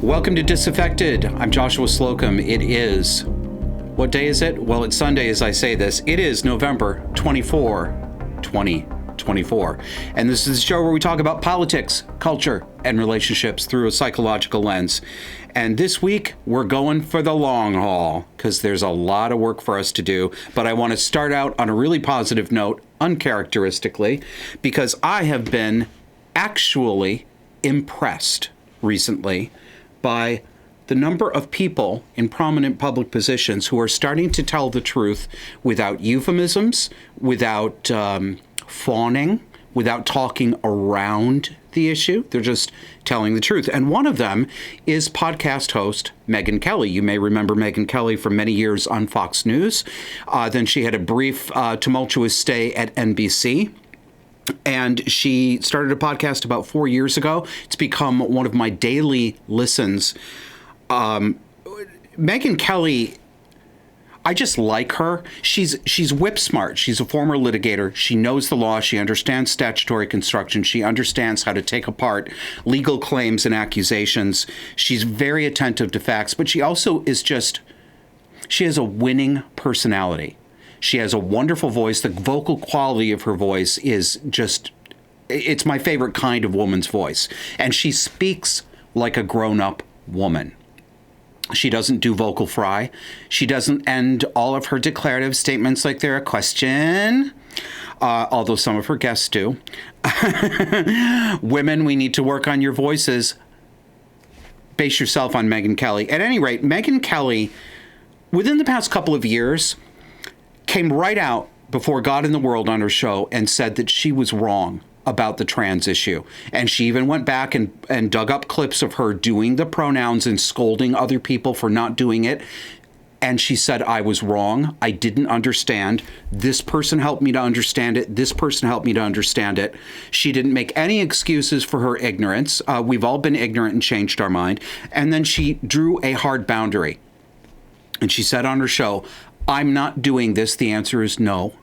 Welcome to Disaffected. I'm Joshua Slocum. It is, what day is it? Well, it's Sunday as I say this. It is November 24, 2024. And this is a show where we talk about politics, culture, and relationships through a psychological lens. And this week, we're going for the long haul because there's a lot of work for us to do. But I want to start out on a really positive note, uncharacteristically, because I have been actually impressed recently by the number of people in prominent public positions who are starting to tell the truth without euphemisms, without fawning, without talking around the issue. They're just telling the truth. And one of them is podcast host Megyn Kelly. You may remember Megyn Kelly for many years on Fox News. Then she had a brief, tumultuous stay at NBC. And she started a podcast about 4 years ago. It's become one of my daily listens. Megyn Kelly, I just like her. She's whip smart. She's a former litigator. She knows the law. She understands statutory construction. She understands how to take apart legal claims and accusations. She's very attentive to facts, but she also is she has a winning personality. She has a wonderful voice. The vocal quality of her voice is it's my favorite kind of woman's voice. And she speaks like a grown-up woman. She doesn't do vocal fry. She doesn't end all of her declarative statements like they're a question, although some of her guests do. Women, we need to work on your voices. Base yourself on Megyn Kelly. At any rate, Megyn Kelly, within the past couple of years, came right out before God and the world on her show and said that she was wrong about the trans issue. And she even went back and dug up clips of her doing the pronouns and scolding other people for not doing it. And she said, I was wrong. I didn't understand. This person helped me to understand it. This person helped me to understand it. She didn't make any excuses for her ignorance. We've all been ignorant and changed our mind. And then she drew a hard boundary. And she said on her show, I'm not doing this. The answer is no.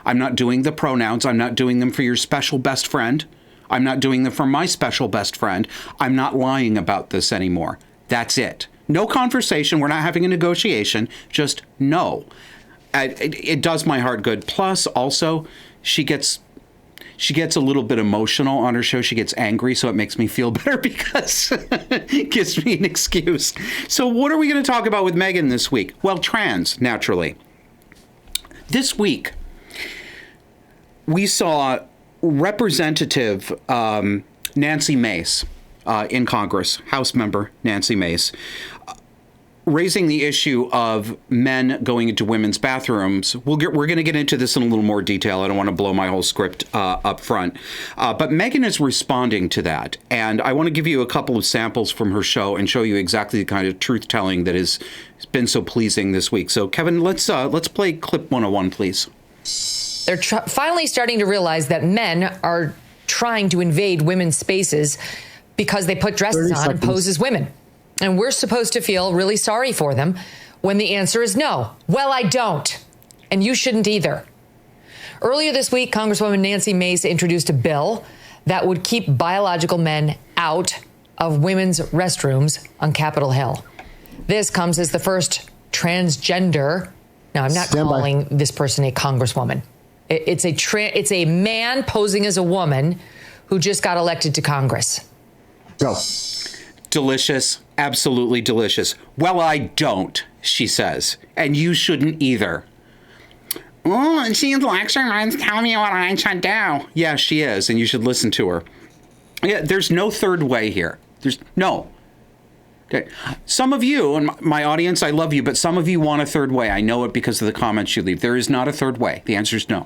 I'm not doing the pronouns. I'm not doing them for your special best friend. I'm not doing them for my special best friend. I'm not lying about this anymore. That's it. No conversation. We're not having a negotiation. Just no. It does my heart good. Plus, also, she gets a little bit emotional on her show. She gets angry, so it makes me feel better because it gives me an excuse. So what are we going to talk about with Megyn this week? Well, trans, naturally. This week, we saw Representative Nancy Mace in Congress, House member Nancy Mace, raising the issue of men going into women's bathrooms. We're going to get into this in a little more detail. I don't want to blow my whole script up front. But Megyn is responding to that. And I want to give you a couple of samples from her show and show you exactly the kind of truth-telling that has been so pleasing this week. So, Kevin, let's play clip 101, please. They're finally starting to realize that men are trying to invade women's spaces because they put dresses on and pose as women. And we're supposed to feel really sorry for them when the answer is no. Well, I don't. And you shouldn't either. Earlier this week, Congresswoman Nancy Mace introduced a bill that would keep biological men out of women's restrooms on Capitol Hill. This comes as the first transgender. Now, I'm not calling this person a congresswoman. It's a man posing as a woman who just got elected to Congress. Go. Delicious. Absolutely delicious. Well, I don't, she says. And you shouldn't either. Oh, she's lecturing me, telling me what I should do. Yeah, she is, and you should listen to her. Yeah, there's no third way here. There's no. Okay. Some of you, and my audience, I love you, but some of you want a third way. I know it because of the comments you leave. There is not a third way. The answer is no.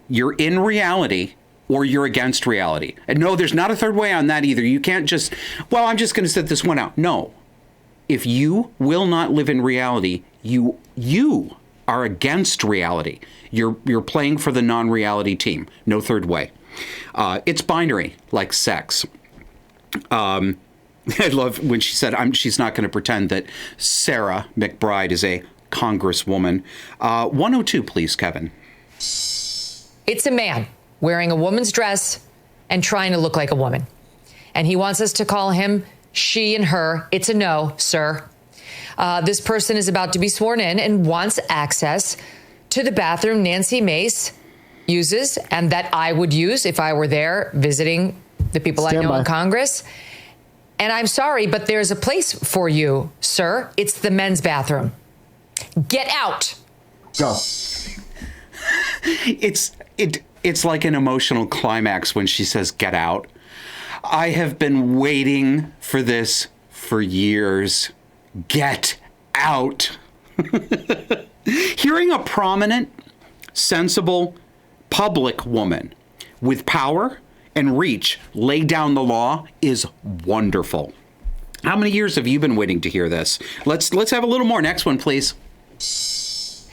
You're in reality or you're against reality. And no, there's not a third way on that either. You can't just, well, I'm just going to set this one out. No. If you will not live in reality, you are against reality. You're playing for the non-reality team. No third way. It's binary, like sex. I love when she said, she's not going to pretend that Sarah McBride is a congresswoman. 102, please, Kevin. It's a man wearing a woman's dress and trying to look like a woman. And he wants us to call him she and her. It's a no, sir. This person is about to be sworn in and wants access to the bathroom Nancy Mace uses and that I would use if I were there visiting the people I know in Congress. And I'm sorry, but there's a place for you, sir. It's the men's bathroom. Get out. Go. It's like an emotional climax when she says, get out. I have been waiting for this for years. Get out. Hearing a prominent, sensible, public woman with power and reach lay down the law is wonderful. How many years have you been waiting to hear this? Let's have a little more. Next one, please.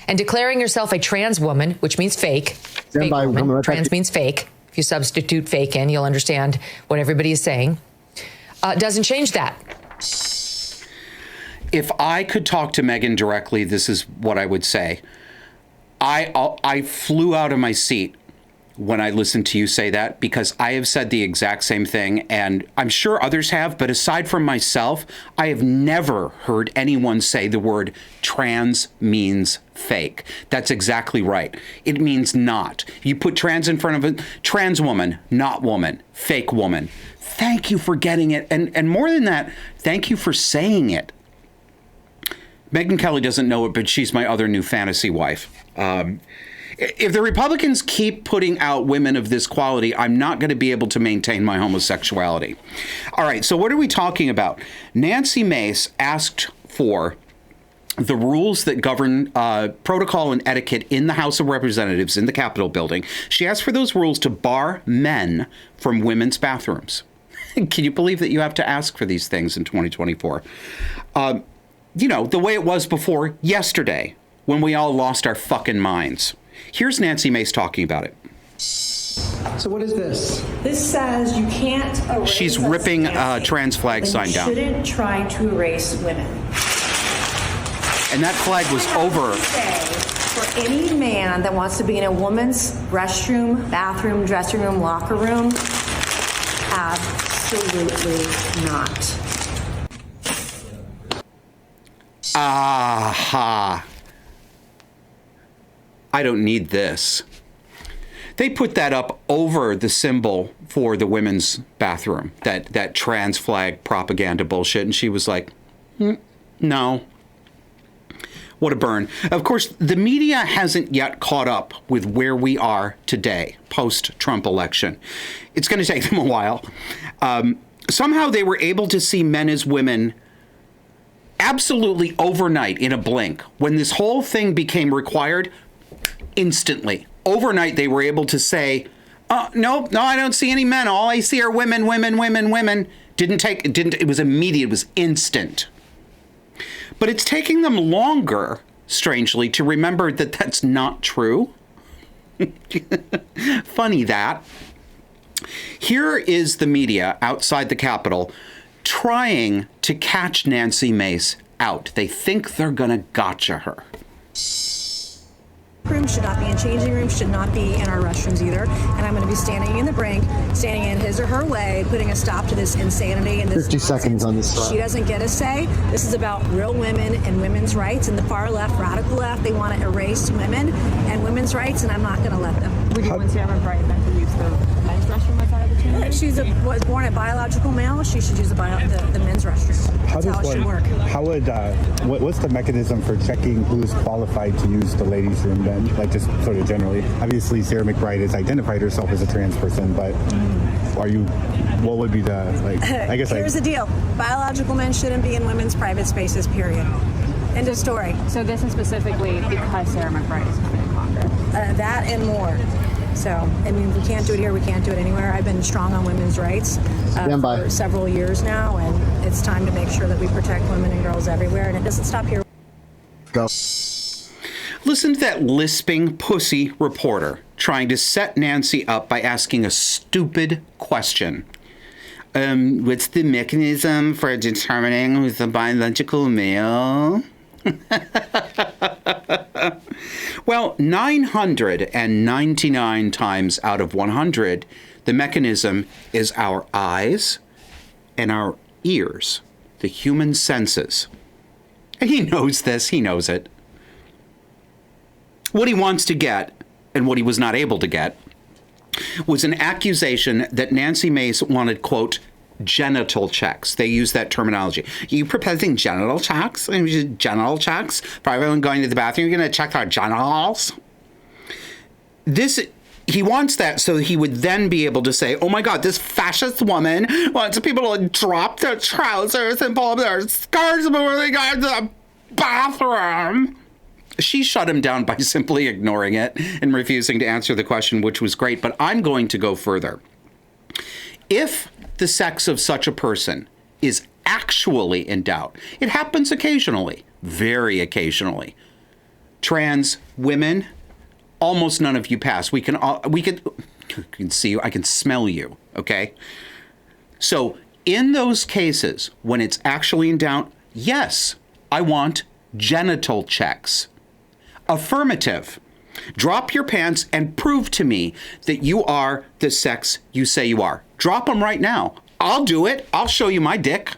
And declaring yourself a trans woman, which means fake. Fake woman. Trans means fake. If you substitute fake in, you'll understand what everybody is saying. Doesn't change that. If I could talk to Megyn directly, this is what I would say. I flew out of my seat when I listened to you say that, because I have said the exact same thing, and I'm sure others have, but aside from myself, I have never heard anyone say the word trans means fake. That's exactly right. It means not. You put trans in front of it, trans woman, not woman, fake woman. Thank you for getting it. And more than that, thank you for saying it. Megyn Kelly doesn't know it, but she's my other new fantasy wife. If the Republicans keep putting out women of this quality, I'm not going to be able to maintain my homosexuality. All right, so what are we talking about? Nancy Mace asked for the rules that govern protocol and etiquette in the House of Representatives in the Capitol building. She asked for those rules to bar men from women's bathrooms. Can you believe that you have to ask for these things in 2024? You know, the way it was before yesterday, when we all lost our fucking minds. Here's Nancy Mace talking about it. So what is this? This says you can't erase. She's ripping a trans flag sign down. You shouldn't try to erase women. And that flag was over. For any man that wants to be in a woman's restroom, bathroom, dressing room, locker room, absolutely not. Aha. I don't need this. They put that up over the symbol for the women's bathroom, that trans flag propaganda bullshit. And she was like, no. What a burn. Of course, the media hasn't yet caught up with where we are today, post-Trump election. It's going to take them a while. Somehow they were able to see men as women absolutely overnight, in a blink. When this whole thing became required, instantly. Overnight, they were able to say, no, I don't see any men. All I see are women. It was immediate. It was instant. But it's taking them longer, strangely, to remember that that's not true. Funny that. Here is the media outside the Capitol trying to catch Nancy Mace out. They think they're going to gotcha her. Rooms should not be in changing rooms, should not be in our restrooms either. And I'm going to be standing in the brink, standing in his or her way, putting a stop to this insanity and this 50 seconds on this slide. She doesn't get a say. This is about real women and women's rights. And the far left, radical left, they want to erase women and women's rights, and I'm not going to let them. Would you want Sarah McBride then to use the men's restroom outside of the chamber? She was born a biological male. She should use the men's restroom. That's how it should work. How would what's the mechanism for checking who's qualified to use the ladies' room then? Like just sort of generally. Obviously, Sarah McBride has identified herself as a trans person, but what would be the I guess here's the deal: biological men shouldn't be in women's private spaces. Period. End of story. So this is specifically because Sarah McBride is coming to Congress. That and more. So, I mean, we can't do it here, we can't do it anywhere. I've been strong on women's rights for several years now, and it's time to make sure that we protect women and girls everywhere, and it doesn't stop here. Go. Listen to that lisping pussy reporter trying to set Nancy up by asking a stupid question. What's the mechanism for determining who's a biological male? Well, 999 times out of 100, the mechanism is our eyes and our ears, the human senses. And he knows this. He knows it. What he wants to get, and what he was not able to get, was an accusation that Nancy Mace wanted, quote, genital checks. They use that terminology. You proposing genital checks? Genital checks? For everyone going to the bathroom, you're going to check their genitals? He wants that so he would then be able to say, oh my God, this fascist woman wants people to drop their trousers and pull up their skirts before they go to the bathroom. She shut him down by simply ignoring it and refusing to answer the question, which was great. But I'm going to go further. If the sex of such a person is actually in doubt, it happens occasionally, very occasionally. Trans women, almost none of you pass. We can see you. I can smell you. Okay. So in those cases, when it's actually in doubt, yes, I want genital checks. Affirmative. Drop your pants and prove to me that you are the sex you say you are. Drop them right now. I'll do it. I'll show you my dick.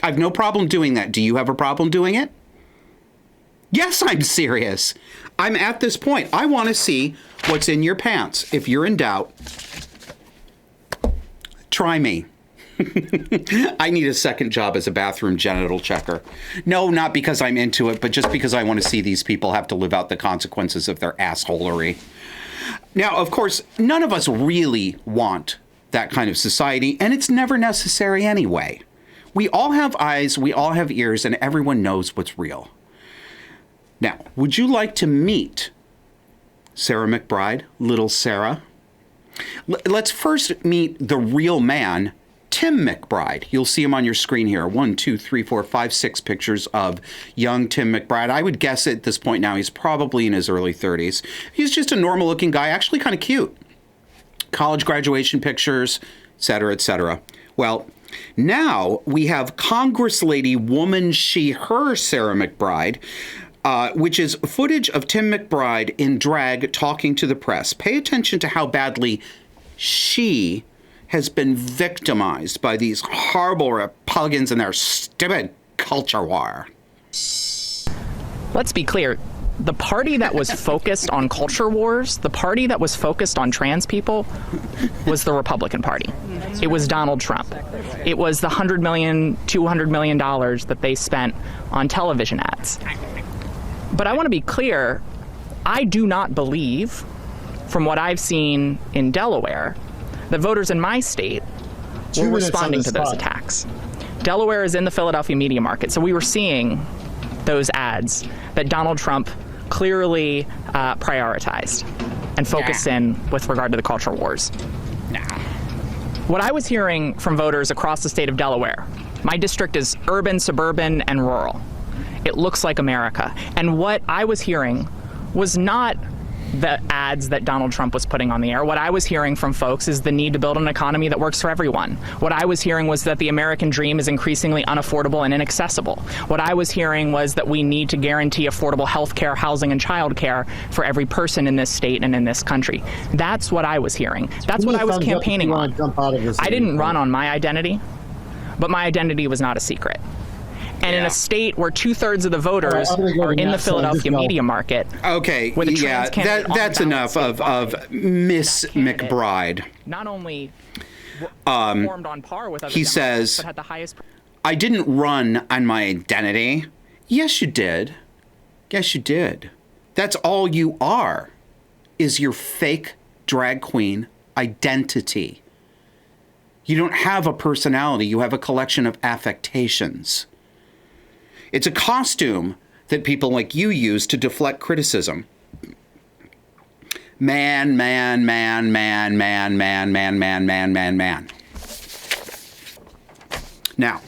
I have no problem doing that. Do you have a problem doing it? Yes, I'm serious. I'm at this point. I want to see what's in your pants. If you're in doubt, try me. I need a second job as a bathroom genital checker. No, not because I'm into it, but just because I want to see these people have to live out the consequences of their assholery. Now, of course, none of us really want that kind of society, and it's never necessary anyway. We all have eyes, we all have ears, and everyone knows what's real. Now, would you like to meet Sarah McBride, little Sarah? Let's first meet the real man, Tim McBride. You'll see him on your screen here. 1, 2, 3, 4, 5, 6 pictures of young Tim McBride. I would guess at this point now he's probably in his early 30s. He's just a normal looking guy, actually kind of cute. College graduation pictures, et cetera, et cetera. Well, now we have Congress Lady Woman She Her Sarah McBride, which is footage of Tim McBride in drag talking to the press. Pay attention to how badly she has been victimized by these horrible Republicans and their stupid culture war. Let's be clear. The party that was focused on culture wars, the party that was focused on trans people, was the Republican Party. It was Donald Trump. It was the $100 million, $200 million that they spent on television ads. But I want to be clear, I do not believe, from what I've seen in Delaware, that voters in my state were responding to those attacks. Delaware is in the Philadelphia media market, so we were seeing those ads that Donald Trump clearly prioritized and focused in with regard to the culture wars. What I was hearing from voters across the state of Delaware, my district is urban, suburban, and rural. It looks like America. And what I was hearing was not the ads that Donald Trump was putting on the air. What I was hearing from folks is the need to build an economy that works for everyone. What I was hearing was that the American dream is increasingly unaffordable and inaccessible. What I was hearing was that we need to guarantee affordable health care, housing, and child care for every person in this state and in this country. That's what I was hearing. That's what I was campaigning on. I didn't run on my identity, but my identity was not a secret. And in a state where 2/3 of the voters are in the Philadelphia media market. Okay, yeah, that's enough of Miss McBride. Not only performed on par with other he says, but had the highest. I didn't run on my identity. Yes, you did. Yes, you did. That's all you are, is your fake drag queen identity. You don't have a personality. You have a collection of affectations. It's a costume that people like you use to deflect criticism. Man, man, man, man, man, man, man, man, man, man, man. Now,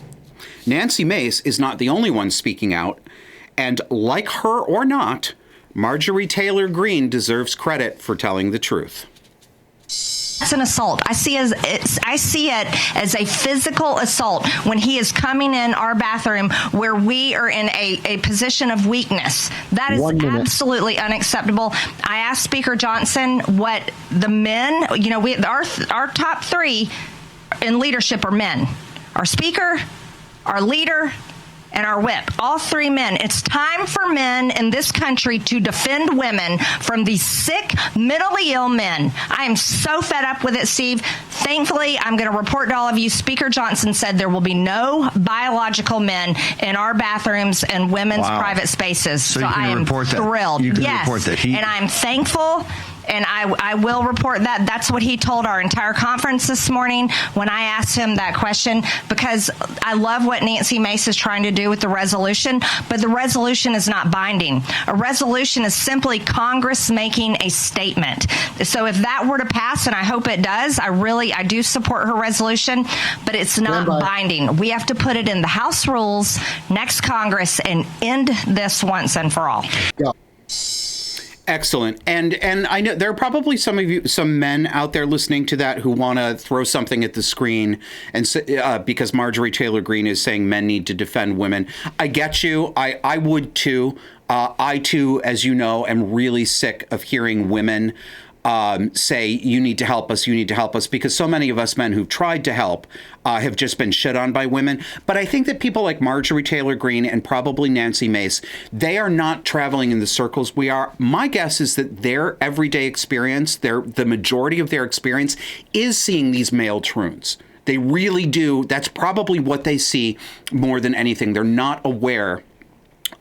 Nancy Mace is not the only one speaking out, and like her or not, Marjorie Taylor Greene deserves credit for telling the truth. It's an assault. I see it as a physical assault when he is coming in our bathroom where we are in a position of weakness. That is absolutely unacceptable. I asked Speaker Johnson what the men, our top 3 in leadership are men. Our Speaker, our leader, and our whip, all three men. It's time for men in this country to defend women from these sick, mentally ill men. I am so fed up with it, Steve. Thankfully, I'm going to report to all of you, Speaker Johnson said there will be no biological men in our bathrooms and women's private spaces. So I am thrilled. You can yes. report that. And I'm thankful. And I will report that. That's what he told our entire conference this morning when I asked him that question, because I love what Nancy Mace is trying to do with the resolution, but the resolution is not binding. A resolution is simply Congress making a statement. So if that were to pass, and I hope it does, I do support her resolution, but it's not binding. We have to put it in the House rules next Congress and end this once and for all. Yeah. Excellent. And I know there are probably some men out there listening to that who want to throw something at the screen and because Marjorie Taylor Greene is saying men need to defend women. I get you. I would too. I too, as you know, am really sick of hearing women say, you need to help us, because so many of us men who've tried to help have just been shit on by women. But I think that people like Marjorie Taylor Greene and probably Nancy Mace, they are not traveling in the circles we are. My guess is that their everyday experience, the majority of their experience is seeing these male troons. They really do. That's probably what they see more than anything. They're not aware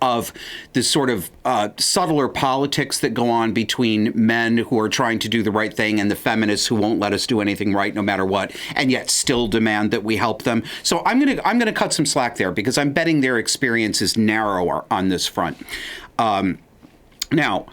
of the sort of subtler politics that go on between men who are trying to do the right thing and the feminists who won't let us do anything right no matter what, and yet still demand that we help them. So I'm gonna cut some slack there, because I'm betting their experience is narrower on this front. Now,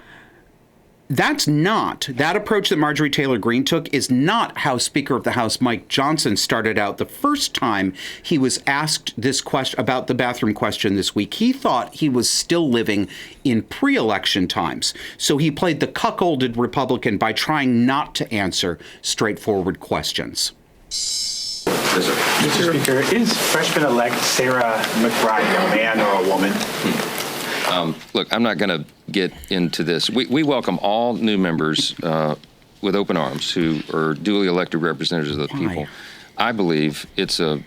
that approach that Marjorie Taylor Greene took is not how Speaker of the House Mike Johnson started out the first time he was asked this question about the bathroom question this week. He thought he was still living in pre-election times. So he played the cuckolded Republican by trying not to answer straightforward questions. Mr. Speaker, is freshman-elect Sarah McBride a man or a woman? Look, I'm not going to get into this. We welcome all new members with open arms who are duly elected representatives of the people. I believe it's a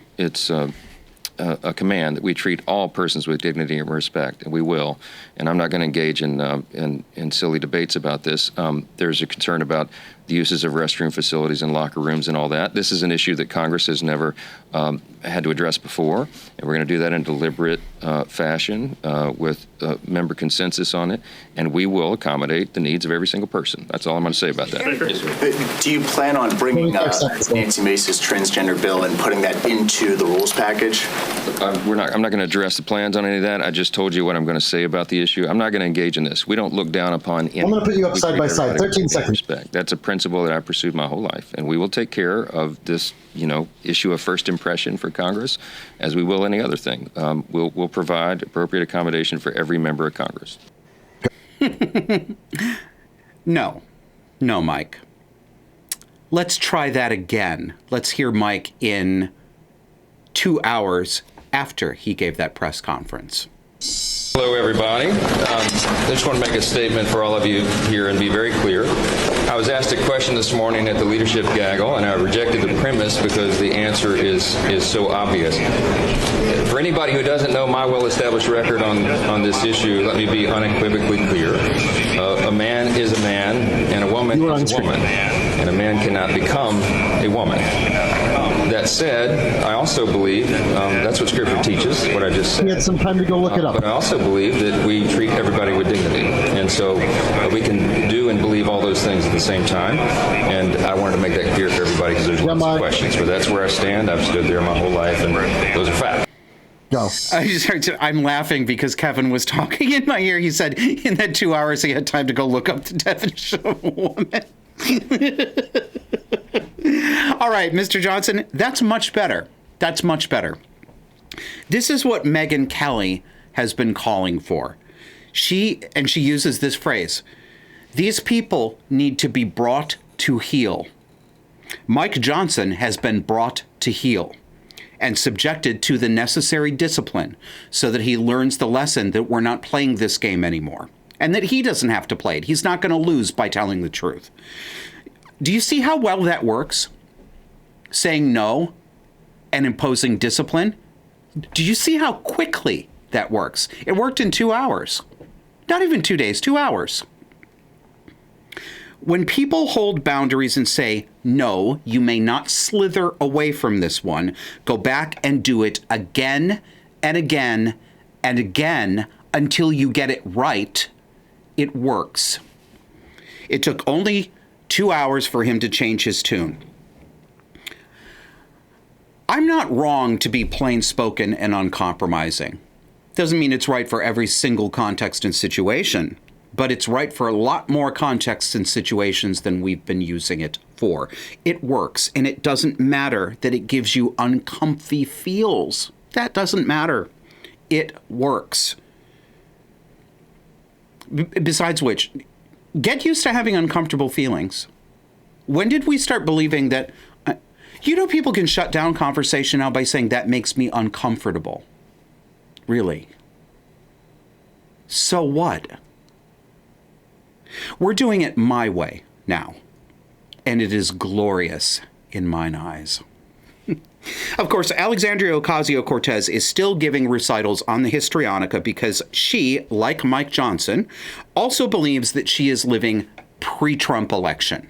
command that we treat all persons with dignity and respect, and we will. And I'm not going to engage in silly debates about this. There's a concern about the uses of restroom facilities and locker rooms and all that. This is an issue that Congress has never had to address before, and we're going to do that in a deliberate fashion with member consensus on it, and we will accommodate the needs of every single person. That's all I'm going to say about that. Do you plan on bringing Nancy Mace's transgender bill and putting that into the rules package? I'm not going to address the plans on any of that. I just told you what I'm going to say about the issue. I'm not going to engage in this. We don't look down upon anyone. I'm going to put you up side by side. 13 seconds. Respect. That's a principle that I've pursued my whole life, and we will take care of this, issue of first impression for Congress, as we will any other thing. We'll provide appropriate accommodation for every member of Congress. No, Mike. Let's try that again. Let's hear Mike in 2 hours after he gave that press conference. Hello, everybody. I just want to make a statement for all of you here and be very clear. I was asked a question this morning at the leadership gaggle, and I rejected the premise because the answer is so obvious. For anybody who doesn't know my well-established record on this issue, let me be unequivocally clear. A man is a man, and a woman is a woman, and a man cannot become a woman. That said, I also believe, that's what Scripture teaches, what I just said. We had some time to go look it up. But I also believe that we treat everybody with dignity. And so we can do and believe all those things at the same time. And I wanted to make that clear for everybody because there's lots of questions. But that's where I stand. I've stood there my whole life, and those are facts. Go. I'm laughing because Kevin was talking in my ear. He said in that 2 hours he had time to go look up the definition of a woman. All right, Mr. Johnson, that's much better. That's much better. This is what Megyn Kelly has been calling for. She uses this phrase: these people need to be brought to heel. Mike Johnson has been brought to heel and subjected to the necessary discipline so that he learns the lesson that we're not playing this game anymore and that he doesn't have to play it. He's not going to lose by telling the truth. Do you see how well that works? Saying no and imposing discipline? Do you see how quickly that works? It worked in 2 hours. Not even 2 days, 2 hours. When people hold boundaries and say, no, you may not slither away from this one, go back and do it again and again and again until you get it right, it works. It took only 2 hours for him to change his tune. I'm not wrong to be plain-spoken and uncompromising. Doesn't mean it's right for every single context and situation, but it's right for a lot more contexts and situations than we've been using it for. It works, and it doesn't matter that it gives you uncomfy feels. That doesn't matter. It works. Besides which, get used to having uncomfortable feelings. When did we start believing that, people can shut down conversation now by saying that makes me uncomfortable. Really? So what? We're doing it my way now, and it is glorious in mine eyes. Of course, Alexandria Ocasio-Cortez is still giving recitals on the Histrionica because she, like Mike Johnson, also believes that she is living pre-Trump election.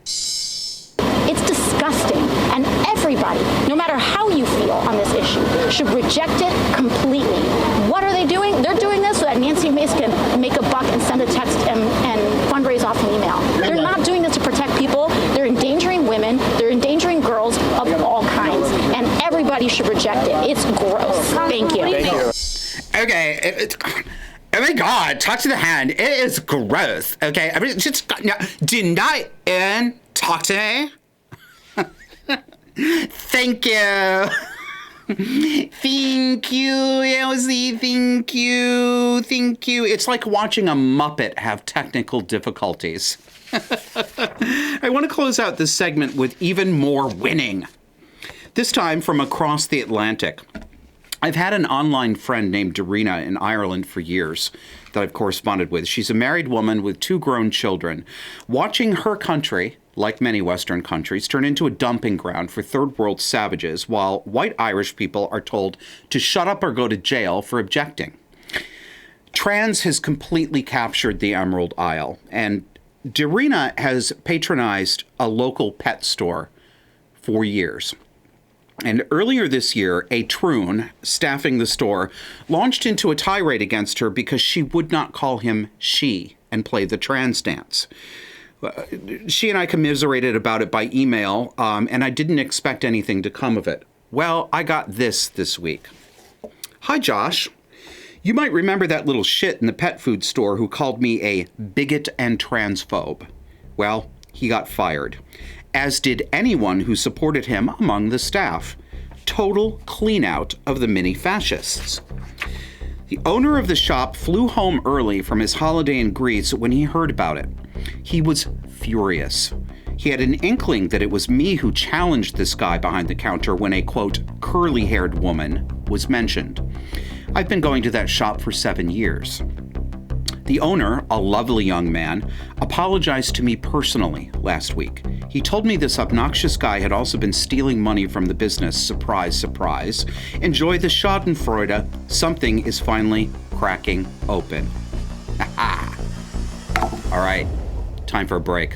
It's disgusting, and everybody, no matter how you feel on this issue, should reject it completely. What are they doing? They're doing this so that Nancy Mace can make a buck and send a text and fundraise off an email. They're not doing this to protect people. They're endangering women. They're endangering girls of all kinds, and everybody should reject it. It's gross. Thank you. Okay. Oh my God, talk to the hand. It is gross. Okay. I mean, just do not talk to me. Thank you. Thank you, Elsie. Thank you. Thank you. It's like watching a Muppet have technical difficulties. I want to close out this segment with even more winning. This time from across the Atlantic. I've had an online friend named Darina in Ireland for years that I've corresponded with. She's a married woman with 2 grown children. Watching her country, like many Western countries, turn into a dumping ground for third world savages, while white Irish people are told to shut up or go to jail for objecting. Trans has completely captured the Emerald Isle, and Darina has patronized a local pet store for years. And earlier this year, a troon staffing the store launched into a tirade against her because she would not call him she and play the trans dance. She and I commiserated about it by email, and I didn't expect anything to come of it. Well, I got this week. Hi, Josh. You might remember that little shit in the pet food store who called me a bigot and transphobe. Well, he got fired, as did anyone who supported him among the staff. Total clean out of the mini fascists. The owner of the shop flew home early from his holiday in Greece when he heard about it. He was furious. He had an inkling that it was me who challenged this guy behind the counter when a, quote, curly-haired woman was mentioned. I've been going to that shop for 7 years. The owner, a lovely young man, apologized to me personally last week. He told me this obnoxious guy had also been stealing money from the business. Surprise, surprise. Enjoy the schadenfreude. Something is finally cracking open. All right, time for a break.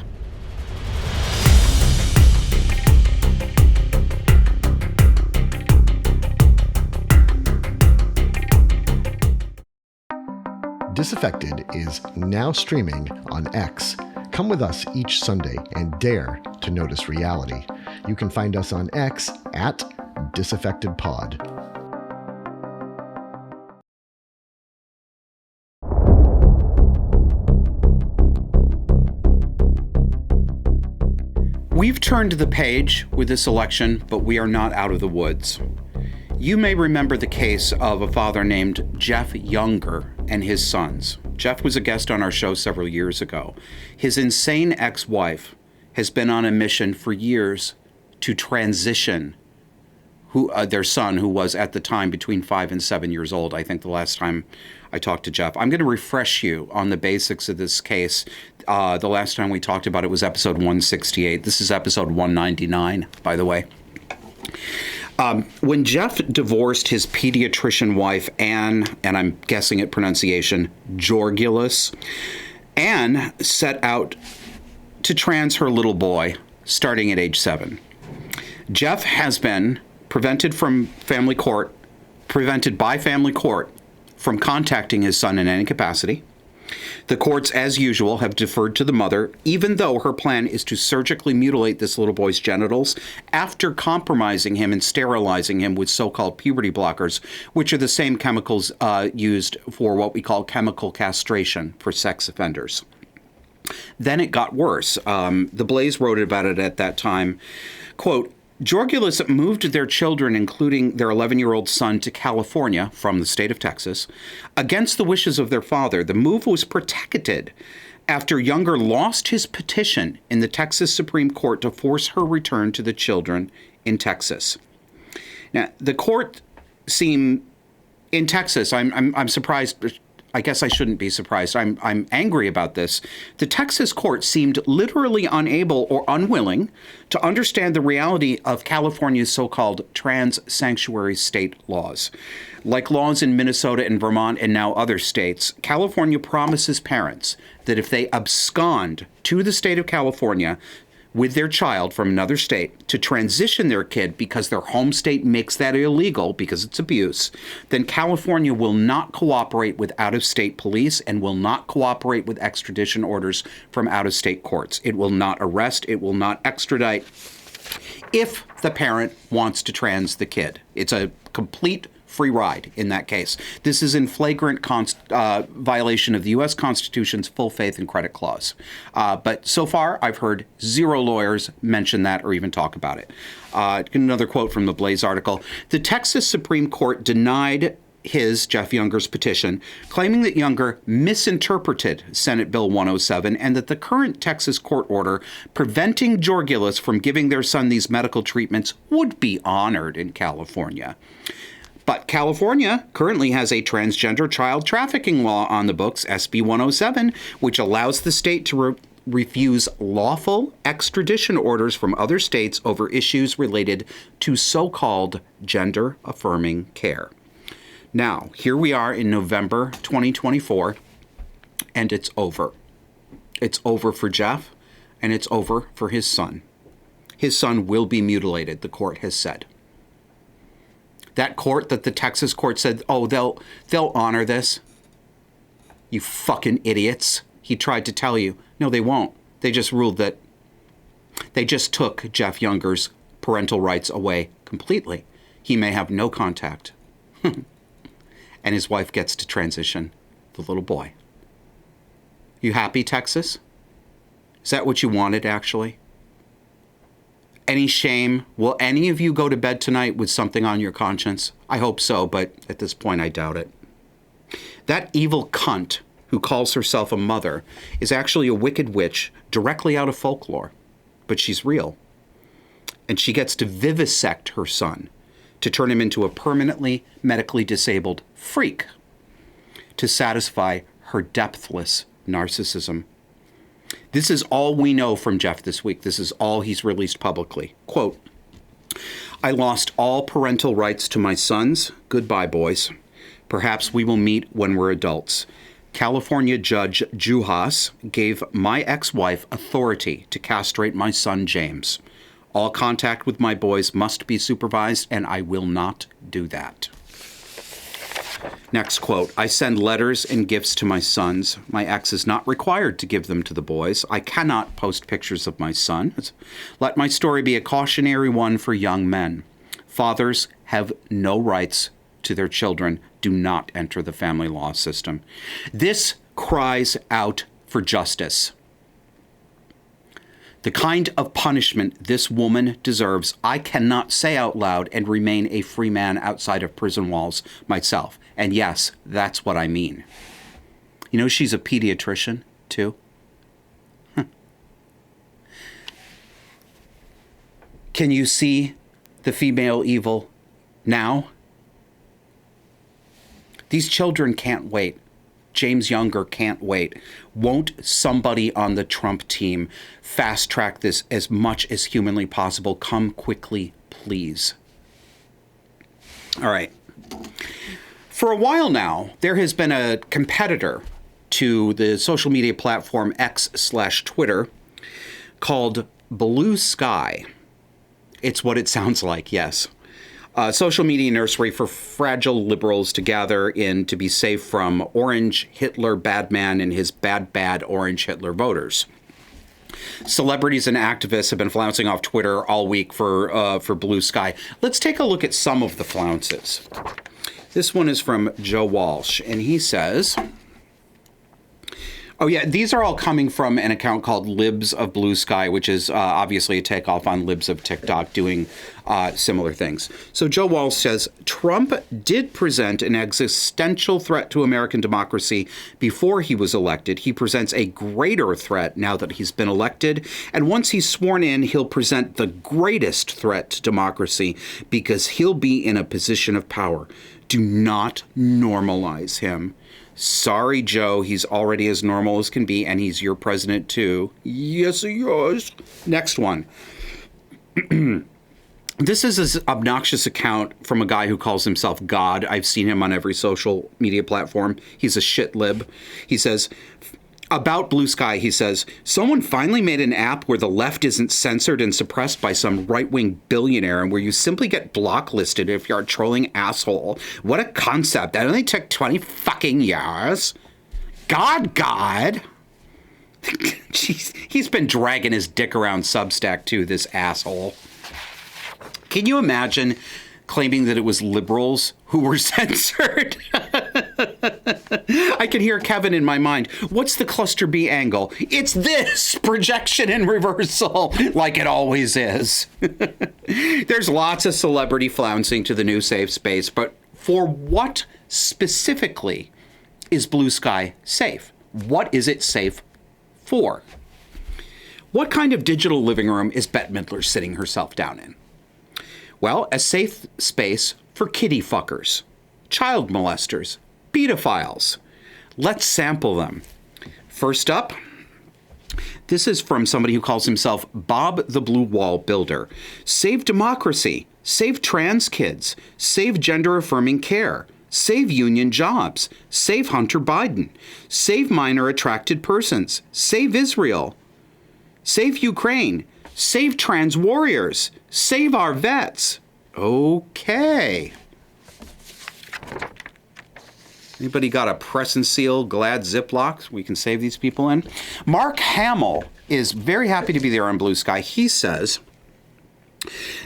Disaffected is now streaming on X. Come with us each Sunday and dare to notice reality. You can find us on X at DisaffectedPod. We've turned the page with this election, but we are not out of the woods. You may remember the case of a father named Jeff Younger and his sons. Jeff was a guest on our show several years ago. His insane ex-wife has been on a mission for years to transition their son, who was at the time between 5 and 7 years old. I think the last time I talked to Jeff. I'm going to refresh you on the basics of this case. The last time we talked about it was episode 168. This is episode 199, by the way. When Jeff divorced his pediatrician wife, Anne, and I'm guessing at pronunciation, Jorgulus, Anne set out to trans her little boy starting at age 7. Jeff has been prevented by family court from contacting his son in any capacity. The courts, as usual, have deferred to the mother, even though her plan is to surgically mutilate this little boy's genitals after compromising him and sterilizing him with so-called puberty blockers, which are the same chemicals used for what we call chemical castration for sex offenders. Then it got worse. The Blaze wrote about it at that time. Quote, Jorgulus moved their children, including their 11-year-old son, to California from the state of Texas. Against the wishes of their father, the move was protected after Younger lost his petition in the Texas Supreme Court to force her return to the children in Texas. Now, the court seemed in Texas. I'm surprised. I guess I shouldn't be surprised. I'm angry about this. The Texas court seemed literally unable or unwilling to understand the reality of California's so-called trans sanctuary state laws. Like laws in Minnesota and Vermont and now other states, California promises parents that if they abscond to the state of California with their child from another state to transition their kid because their home state makes that illegal because it's abuse, then California will not cooperate with out-of-state police and will not cooperate with extradition orders from out-of-state courts. It will not arrest, it will not extradite if the parent wants to trans the kid. It's a complete free ride in that case. This is in flagrant violation of the U.S. Constitution's full faith and credit clause. But so far, I've heard 0 lawyers mention that or even talk about it. Another quote from the Blaze article. The Texas Supreme Court denied Jeff Younger's petition, claiming that Younger misinterpreted Senate Bill 107 and that the current Texas court order preventing Jorgulus from giving their son these medical treatments would be honored in California. But California currently has a transgender child trafficking law on the books, SB 107, which allows the state to refuse lawful extradition orders from other states over issues related to so-called gender-affirming care. Now, here we are in November 2024, and it's over. It's over for Jeff, and it's over for his son. His son will be mutilated, the court has said. That court that the Texas court said, oh, they'll honor this. You fucking idiots. He tried to tell you. No, they won't. They just ruled that they just took Jeff Younger's parental rights away completely. He may have no contact. And his wife gets to transition the little boy. You happy, Texas? Is that what you wanted, actually? Any shame? Will any of you go to bed tonight with something on your conscience? I hope so, but at this point, I doubt it. That evil cunt who calls herself a mother is actually a wicked witch directly out of folklore, but she's real. And she gets to vivisect her son to turn him into a permanently medically disabled freak to satisfy her depthless narcissism. This is all we know from Jeff this week. This is all he's released publicly. Quote, I lost all parental rights to my sons. Goodbye, boys. Perhaps we will meet when we're adults. California Judge Juhas gave my ex-wife authority to castrate my son, James. All contact with my boys must be supervised, and I will not do that. Next quote, I send letters and gifts to my sons. My ex is not required to give them to the boys. I cannot post pictures of my son. Let my story be a cautionary one for young men. Fathers have no rights to their children. Do not enter the family law system. This cries out for justice. The kind of punishment this woman deserves, I cannot say out loud and remain a free man outside of prison walls myself. And yes, that's what I mean. You know, she's a pediatrician, too. Can you see the female evil now? These children can't wait. James Younger can't wait. Won't somebody on the Trump team fast track this as much as humanly possible? Come quickly, please. All right. For a while now, there has been a competitor to the social media platform X/Twitter called Blue Sky. It's what it sounds like, yes. Social media nursery for fragile liberals to gather in to be safe from Orange Hitler Badman and his bad Orange Hitler voters. Celebrities and activists have been flouncing off Twitter all week for Blue Sky. Let's take a look at some of the flounces. This one is from Joe Walsh, and he says, oh, yeah, these are all coming from an account called Libs of Blue Sky, which is obviously a takeoff on Libs of TikTok doing similar things. So Joe Walsh says, Trump did present an existential threat to American democracy before he was elected. He presents a greater threat now that he's been elected. And once he's sworn in, he'll present the greatest threat to democracy because he'll be in a position of power. Do not normalize him. Sorry, Joe, he's already as normal as can be, and he's your president, too. Yes, he is. Next one. This is an obnoxious account from a guy who calls himself God. I've seen him on every social media platform. He's a shit lib. He says, about Blue Sky, he says, someone finally made an app where the left isn't censored and suppressed by some right-wing billionaire and where you simply get blocklisted if you're a trolling asshole. What a concept. That only took 20 fucking years. God. Jeez, he's been dragging his dick around Substack, too, this asshole. Can you imagine claiming that it was liberals who were censored? I can hear Kevin in my mind. What's the cluster B angle? It's this, projection and reversal, like it always is. There's lots of celebrity flouncing to the new safe space, but for what specifically is Blue Sky safe? What is it safe for? What kind of digital living room is Bette Midler sitting herself down in? Well, a safe space for kitty fuckers, child molesters, pedophiles. Let's sample them. First up, this is from somebody who calls himself Bob the Blue Wall Builder. Save democracy, save trans kids, save gender-affirming care, save union jobs, save Hunter Biden, save minor-attracted persons, save Israel, save Ukraine, save trans warriors, save our vets. Okay. Anybody got a press and seal Glad Ziploc we can save these people in? Mark Hamill is very happy to be there on Blue Sky. He says,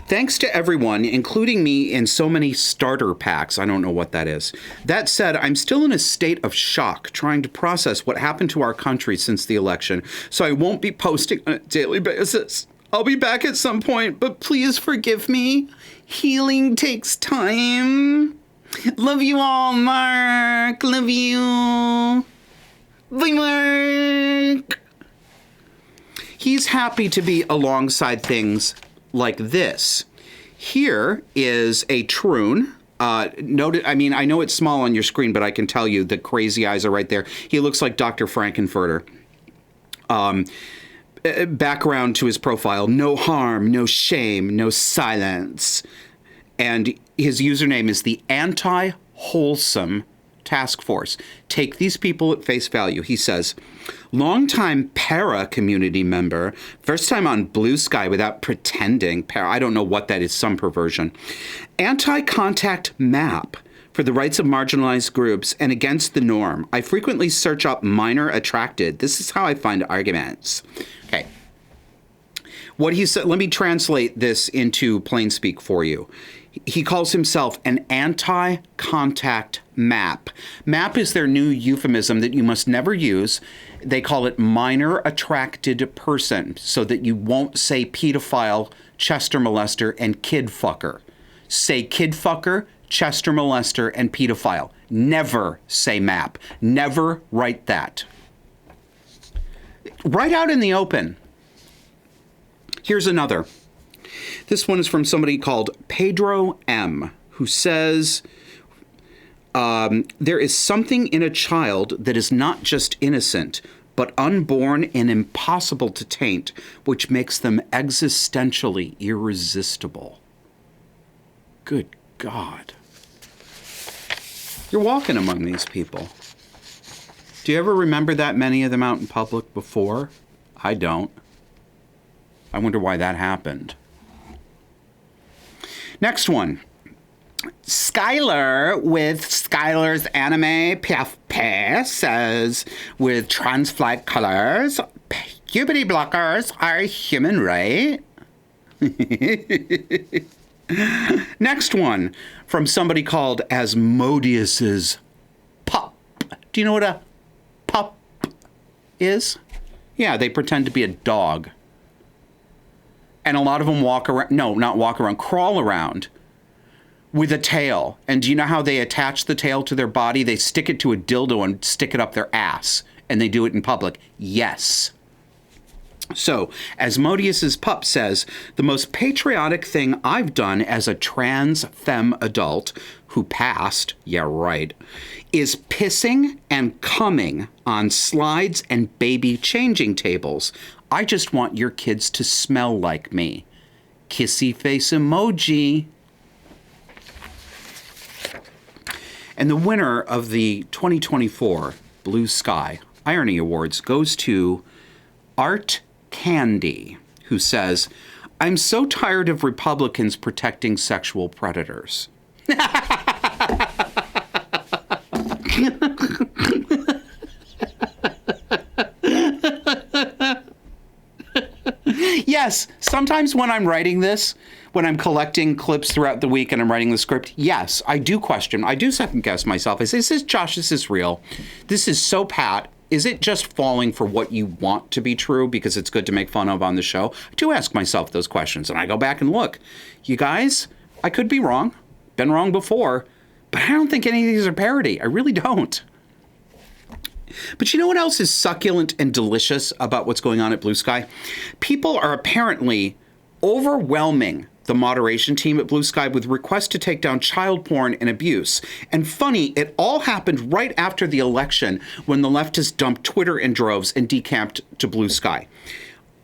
thanks to everyone, including me in so many starter packs. I don't know what that is. That said, I'm still in a state of shock trying to process what happened to our country since the election, so I won't be posting on a daily basis. I'll be back at some point, but please forgive me. Healing takes time. Love you all, Mark. Love you. Bye, Mark. He's happy to be alongside things like this. Here is a troon. I know it's small on your screen, but I can tell you the crazy eyes are right there. He looks like Dr. Frankenfurter. Background to his profile: no harm, no shame, no silence. And his username is the Anti-Wholesome Task Force. Take these people at face value. He says, longtime para community member, first time on Blue Sky without pretending. Para, I don't know what that is, some perversion. Anti-contact map for the rights of marginalized groups and against the norm. I frequently search up minor attracted. This is how I find arguments. Okay. What he said, let me translate this into plain speak for you. He calls himself an anti-contact map. Map is their new euphemism that you must never use. They call it minor attracted person, so that you won't say pedophile, Chester molester, and kid fucker. Say kid fucker, Chester molester, and pedophile. Never say map. Never write that. Right out in the open. Here's another. This one is from somebody called Pedro M., who says, there is something in a child that is not just innocent, but unborn and impossible to taint, which makes them existentially irresistible. Good God. You're walking among these people. Do you ever remember that many of them out in public before? I don't. I wonder why that happened. Next one. Skylar with Skylar's Anime PFP says, with trans flag colors, puberty blockers are human, right? Next one from somebody called Asmodeus's Pup. Do you know what a pup is? Yeah, they pretend to be a dog. And a lot of them walk around, no, not walk around, crawl around with a tail. And do you know how they attach the tail to their body? They stick it to a dildo and stick it up their ass. And they do it in public. Yes. So, Asmodeus's Pup says, the most patriotic thing I've done as a trans femme adult who passed, yeah, right, is pissing and coming on slides and baby changing tables. I just want your kids to smell like me. Kissy face emoji. And the winner of the 2024 Blue Sky Irony Awards goes to Art Candy, who says, I'm so tired of Republicans protecting sexual predators. Yes, sometimes when I'm writing this, when I'm collecting clips throughout the week and I'm writing the script, yes, I do question. I do second guess myself. I say, is this Josh? Is this real? This is so pat. Is it just falling for what you want to be true because it's good to make fun of on the show? I do ask myself those questions, and I go back and look. You guys, I could be wrong. Been wrong before, but I don't think any of these are parody. I really don't. But you know what else is succulent and delicious about what's going on at Blue Sky? People are apparently overwhelming the moderation team at Blue Sky with requests to take down child porn and abuse. And funny, it all happened right after the election when the leftists dumped Twitter in droves and decamped to Blue Sky.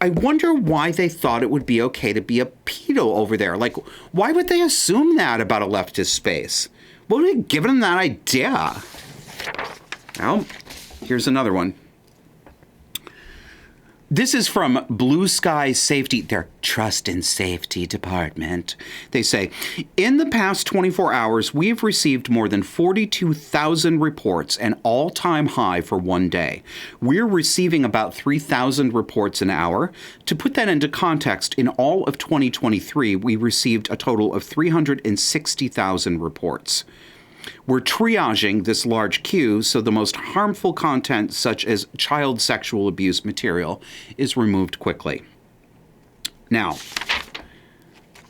I wonder why they thought it would be okay to be a pedo over there. Like, why would they assume that about a leftist space? What would have given them that idea? Well, here's another one. This is from Blue Sky Safety, their trust and safety department. They say, in the past 24 hours, we've received more than 42,000 reports, an all-time high for one day. We're receiving about 3,000 reports an hour. To put that into context, in all of 2023, we received a total of 360,000 reports. We're triaging this large queue so the most harmful content, such as child sexual abuse material, is removed quickly. Now,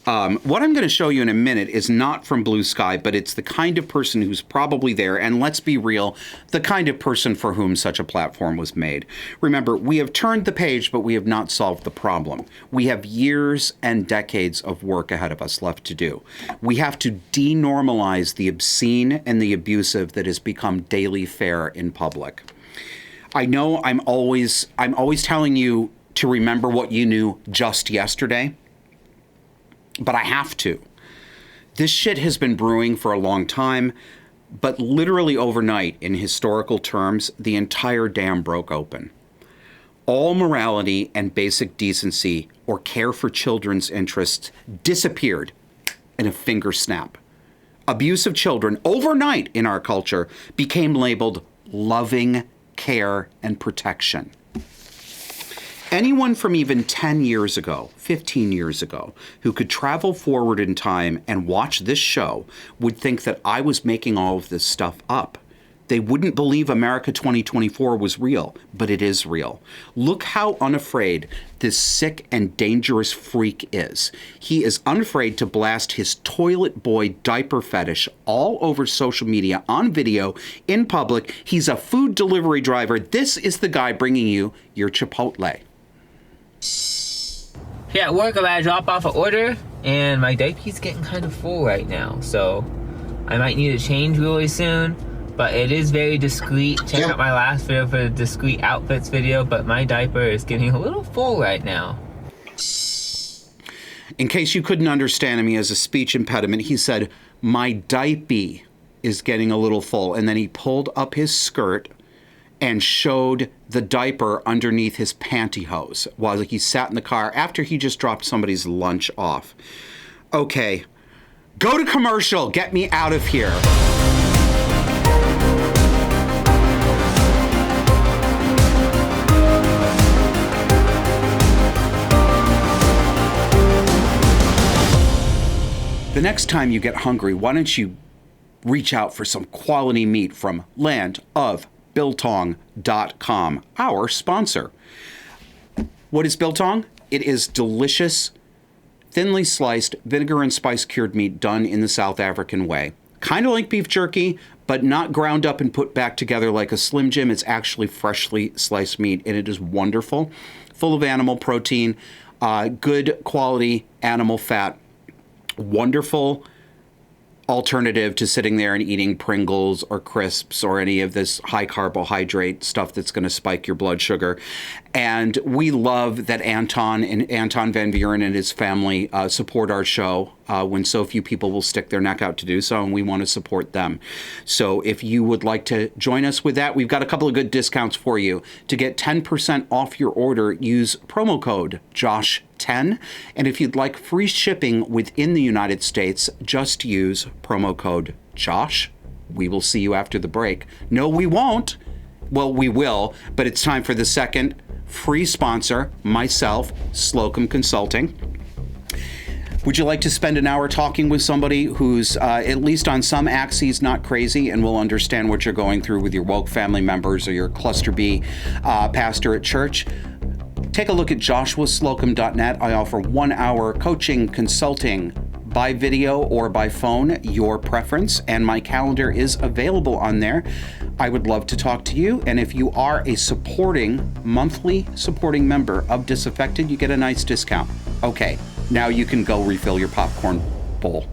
what I'm going to show you in a minute is not from Blue Sky, but it's the kind of person who's probably there, and let's be real, the kind of person for whom such a platform was made. Remember, we have turned the page, but we have not solved the problem. We have years and decades of work ahead of us left to do. We have to denormalize the obscene and the abusive that has become daily fare in public. I know I'm always telling you to remember what you knew just yesterday. But I have to. This shit has been brewing for a long time, but literally overnight, in historical terms, the entire dam broke open. All morality and basic decency or care for children's interests disappeared in a finger snap. Abuse of children overnight in our culture became labeled loving care and protection. Anyone from even 10 years ago, 15 years ago, who could travel forward in time and watch this show would think that I was making all of this stuff up. They wouldn't believe America 2024 was real, but it is real. Look how unafraid this sick and dangerous freak is. He is unafraid to blast his toilet boy diaper fetish all over social media, on video, in public. He's a food delivery driver. This is the guy bringing you your Chipotle. Yeah, at work, I gotta drop off an order, and my diaper's getting kind of full right now, so I might need to change really soon, but it is very discreet. Check out my last video for the discreet outfits video, but my diaper is getting a little full right now. In case you couldn't understand him, he has a speech impediment. He said, my diaper is getting a little full. And then he pulled up his skirt and showed the diaper underneath his pantyhose while he sat in the car after he just dropped somebody's lunch off. Okay, go to commercial. Get me out of here. The next time you get hungry, why don't you reach out for some quality meat from landofbiltong.com, our sponsor. What is biltong? It is delicious, thinly sliced, vinegar and spice cured meat done in the South African way. Kind of like beef jerky, but not ground up and put back together like a Slim Jim. It's actually freshly sliced meat, and it is wonderful, full of animal protein, good quality animal fat. Wonderful alternative to sitting there and eating Pringles or crisps or any of this high carbohydrate stuff that's going to spike your blood sugar. And we love that Anton Van Buren and his family support our show when so few people will stick their neck out to do so, and we want to support them. So if you would like to join us with that, we've got a couple of good discounts for you. To get 10% off your order, use promo code JOSH10. And if you'd like free shipping within the United States, just use promo code JOSH. We will see you after the break. No, we won't. Well, we will, but it's time for the second free sponsor, myself, Slocum Consulting. Would you like to spend an hour talking with somebody who's, at least on some axes, not crazy and will understand what you're going through with your woke family members or your cluster B pastor at church? Take a look at joshuaslocum.net. I offer 1 hour coaching, consulting, by video or by phone, your preference, and my calendar is available on there. I would love to talk to you, and if you are a monthly supporting member of Disaffected, you get a nice discount. Okay, now you can go refill your popcorn bowl.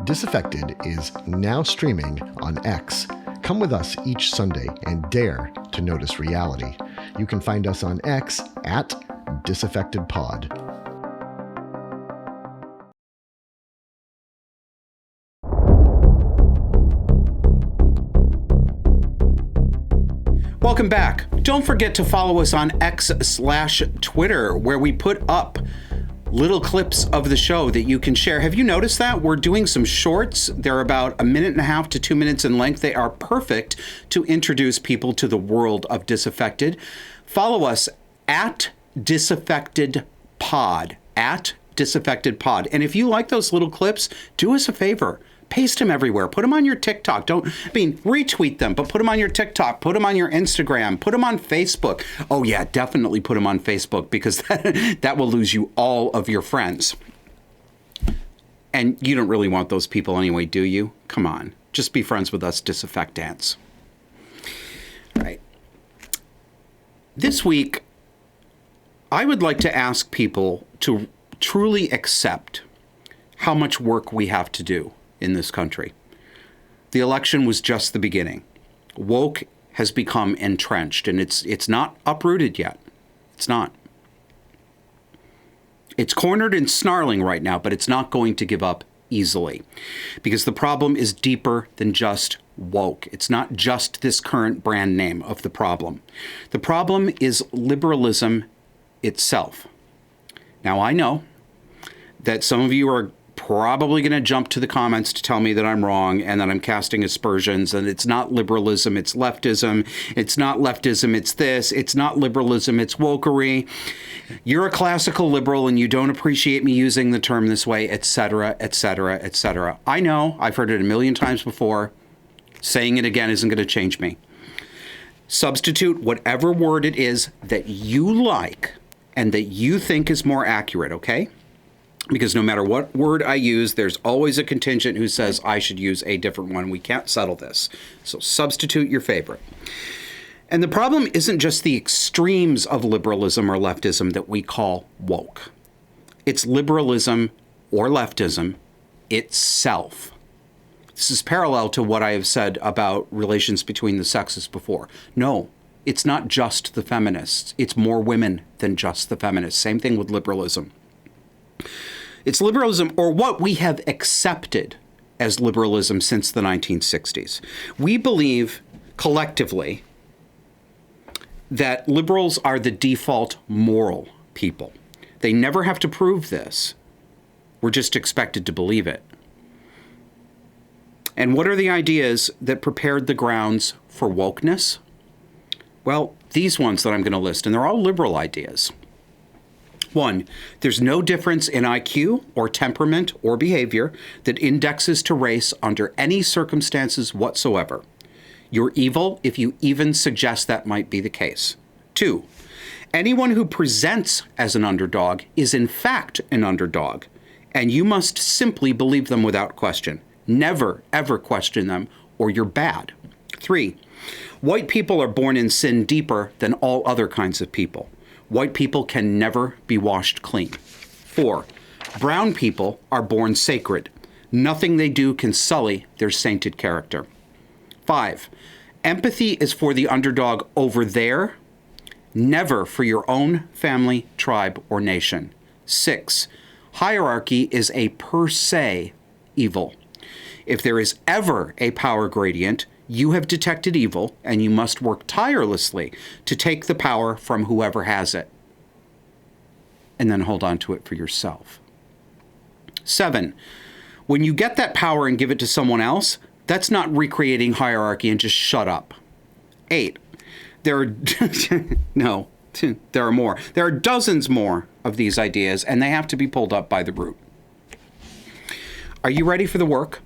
Disaffected is now streaming on X. Come with us each Sunday and dare to notice reality. You can find us on X at DisaffectedPod. Welcome back. Don't forget to follow us on X/Twitter, where we put up little clips of the show that you can share. Have you noticed that? We're doing some shorts. They're about 1.5 to 2 minutes in length. They are perfect to introduce people to the world of Disaffected. Follow us at DisaffectedPod, at DisaffectedPod. And if you like those little clips, do us a favor. Paste them everywhere. Put them on your TikTok. Retweet them, but put them on your TikTok. Put them on your Instagram. Put them on Facebook. Oh, yeah, definitely put them on Facebook, because that will lose you all of your friends. And you don't really want those people anyway, do you? Come on. Just be friends with us, Disaffectants. All right. This week, I would like to ask people to truly accept how much work we have to do in this country. The election was just the beginning. Woke has become entrenched, and it's not uprooted yet. It's not. It's cornered and snarling right now, but it's not going to give up easily, because the problem is deeper than just woke. It's not just this current brand name of the problem. The problem is liberalism itself. Now, I know that some of you are probably going to jump to the comments to tell me that I'm wrong and that I'm casting aspersions, and it's not liberalism, it's leftism. It's not leftism, it's this. It's not liberalism, it's wokery. You're a classical liberal and you don't appreciate me using the term this way, etc., etc., etc. I know, I've heard it 1,000,000 times before. Saying it again isn't going to change me. Substitute whatever word it is that you like and that you think is more accurate, okay? Because no matter what word I use, there's always a contingent who says I should use a different one. We can't settle this. So substitute your favorite. And the problem isn't just the extremes of liberalism or leftism that we call woke. It's liberalism or leftism itself. This is parallel to what I have said about relations between the sexes before. No, It's not just the feminists. It's more women than just the feminists. Same thing with liberalism. It's liberalism, or what we have accepted as liberalism since the 1960s. We believe collectively that liberals are the default moral people. They never have to prove this. We're just expected to believe it. And what are the ideas that prepared the grounds for wokeness? Well, these ones that I'm going to list, and they're all liberal ideas. 1, there's no difference in IQ or temperament or behavior that indexes to race under any circumstances whatsoever. You're evil if you even suggest that might be the case. 2, anyone who presents as an underdog is in fact an underdog, and you must simply believe them without question. Never, ever question them, or you're bad. 3, white people are born in sin deeper than all other kinds of people. White people can never be washed clean. 4, brown people are born sacred. Nothing they do can sully their sainted character. 5, empathy is for the underdog over there, never for your own family, tribe, or nation. 6, hierarchy is a per se evil. If there is ever a power gradient, you have detected evil, and you must work tirelessly to take the power from whoever has it, and then hold on to it for yourself. 7, when you get that power and give it to someone else, that's not recreating hierarchy and just shut up. 8, there are no, there are more. There are dozens more of these ideas, and they have to be pulled up by the root. Are you ready for the work?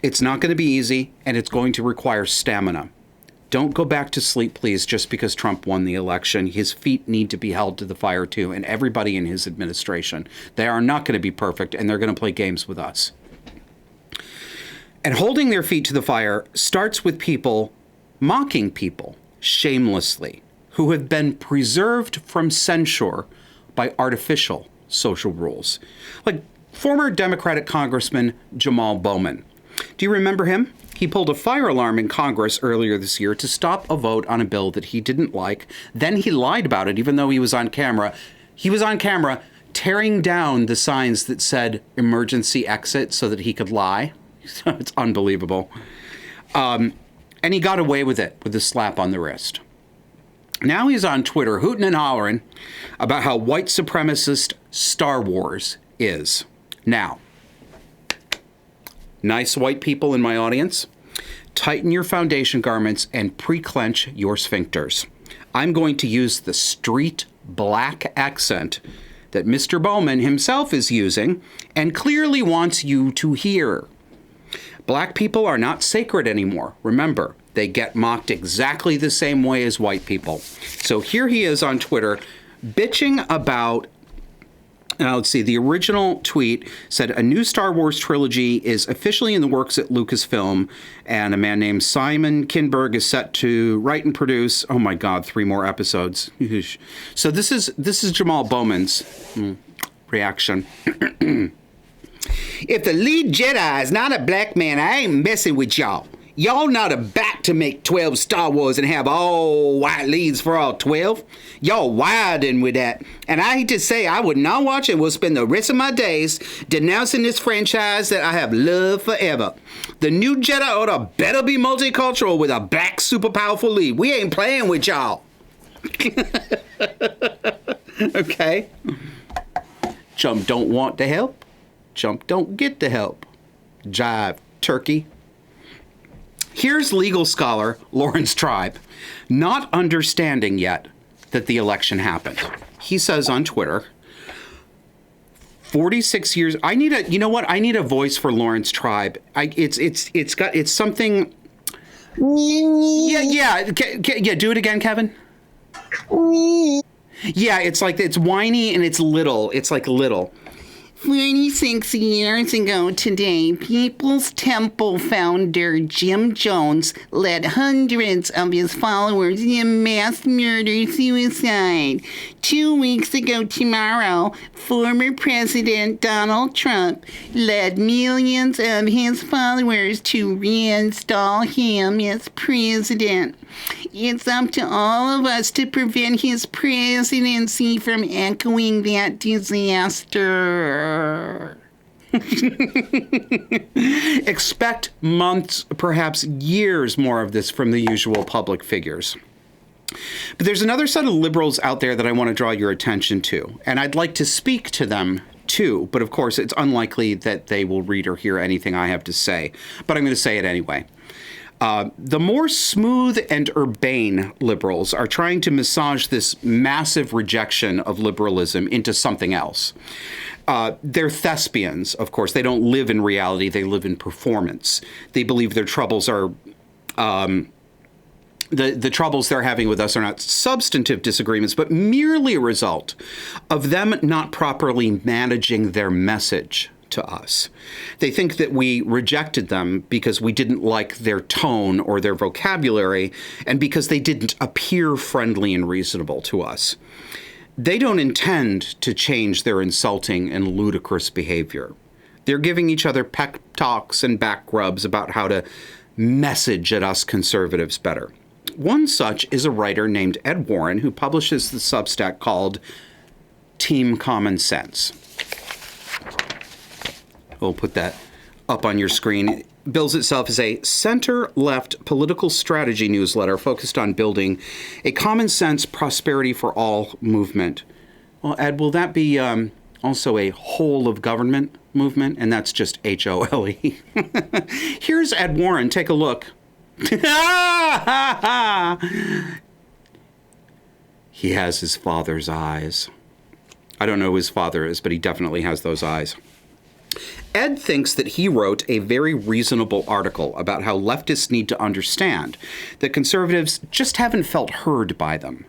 It's not going to be easy, and it's going to require stamina. Don't go back to sleep, please, just because Trump won the election. His feet need to be held to the fire, too, and everybody in his administration. They are not going to be perfect, and they're going to play games with us. And holding their feet to the fire starts with people mocking people shamelessly who have been preserved from censure by artificial social rules. Like former Democratic Congressman Jamal Bowman. Do you remember him? He pulled a fire alarm in Congress earlier this year to stop a vote on a bill that he didn't like. Then he lied about it, even though he was on camera. He was on camera tearing down the signs that said emergency exit so that he could lie. It's unbelievable. And he got away with it with a slap on the wrist. Now he's on Twitter hooting and hollering about how white supremacist Star Wars is. Now, nice white people in my audience, tighten your foundation garments and pre-clench your sphincters. I'm going to use the street black accent that Mr. Bowman himself is using and clearly wants you to hear. Black people are not sacred anymore. Remember, they get mocked exactly the same way as white people. So here he is on Twitter bitching about, let's see, the original tweet said a new Star Wars trilogy is officially in the works at Lucasfilm, and a man named Simon Kinberg is set to write and produce, oh my God, 3 more episodes. So this is Jamal Bowman's reaction. If the lead Jedi is not a black man, I ain't messing with y'all. Y'all not about to make 12 Star Wars and have all white leads for all 12. Y'all wildin' with that. And I hate to say, I would not watch it. Will spend the rest of my days denouncing this franchise that I have loved forever. The new Jedi Order better be multicultural with a black super powerful lead. We ain't playing with y'all. Okay. Chump don't want the help. Chump don't get the help. Jive, turkey. Here's legal scholar Lawrence Tribe, not understanding yet that the election happened. He says on Twitter, 46 years. I need a voice for Lawrence Tribe. It's something. Yeah. Do it again, Kevin. Yeah, it's whiny and it's little. It's like little. 46 years ago today, People's Temple founder Jim Jones led hundreds of his followers in mass murder-suicide. 2 weeks ago tomorrow, former President Donald Trump led millions of his followers to reinstall him as president. It's up to all of us to prevent his presidency from echoing that disaster. Expect months, perhaps years more of this from the usual public figures. But there's another set of liberals out there that I want to draw your attention to, and I'd like to speak to them too. But of course, it's unlikely that they will read or hear anything I have to say. But I'm going to say it anyway. The more smooth and urbane liberals are trying to massage this massive rejection of liberalism into something else. They're thespians, of course. They don't live in reality. They live in performance. They believe their troubles are... The troubles they're having with us are not substantive disagreements, but merely a result of them not properly managing their message to us. They think that we rejected them because we didn't like their tone or their vocabulary, and because they didn't appear friendly and reasonable to us. They don't intend to change their insulting and ludicrous behavior. They're giving each other pep talks and back rubs about how to message at us conservatives better. One such is a writer named Ed Warren, who publishes the Substack called Team Common Sense. We'll put that up on your screen. It bills itself as a center-left political strategy newsletter focused on building a common sense prosperity for all movement. Well, Ed, will that be also a whole of government movement? And that's just H-O-L-E. Here's Ed Warren. Take a look. He has his father's eyes. I don't know who his father is, but he definitely has those eyes. Ed thinks that he wrote a very reasonable article about how leftists need to understand that conservatives just haven't felt heard by them.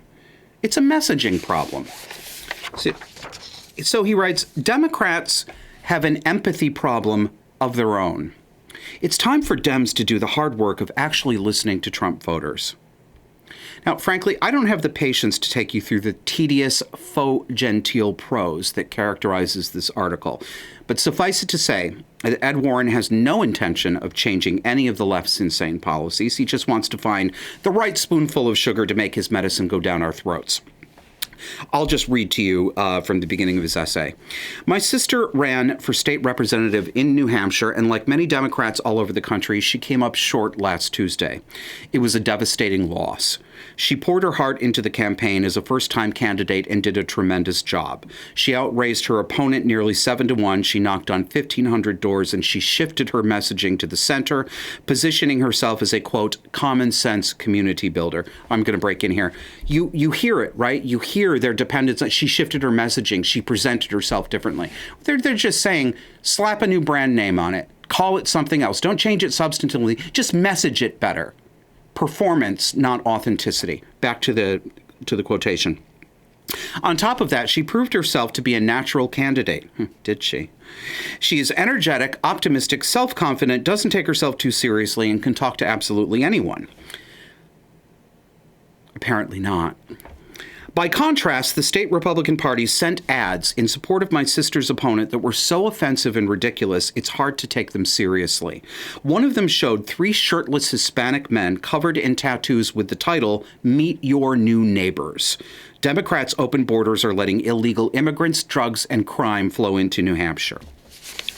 It's a messaging problem. So he writes, Democrats have an empathy problem of their own. It's time for Dems to do the hard work of actually listening to Trump voters. Now, frankly, I don't have the patience to take you through the tedious faux genteel prose that characterizes this article. But suffice it to say that Ed Warren has no intention of changing any of the left's insane policies. He just wants to find the right spoonful of sugar to make his medicine go down our throats. I'll just read to you from the beginning of his essay. My sister ran for state representative in New Hampshire, and like many Democrats all over the country, she came up short last Tuesday. It was a devastating loss. She poured her heart into the campaign as a first-time candidate and did a tremendous job. She outraised her opponent nearly 7-1. She knocked on 1,500 doors, and she shifted her messaging to the center, positioning herself as a, quote, common sense community builder. I'm going to break in here. You hear it, right? You hear their dependence. She shifted her messaging. She presented herself differently. They're just saying, slap a new brand name on it. Call it something else. Don't change it substantively. Just message it better. Performance, not authenticity. Back to the quotation. On top of that, she proved herself to be a natural candidate. Did she? She is energetic, optimistic, self-confident, doesn't take herself too seriously, and can talk to absolutely anyone. Apparently not. By contrast, the state Republican Party sent ads in support of my sister's opponent that were so offensive and ridiculous, it's hard to take them seriously. One of them showed 3 shirtless Hispanic men covered in tattoos with the title, Meet Your New Neighbors. Democrats' open borders are letting illegal immigrants, drugs, and crime flow into New Hampshire.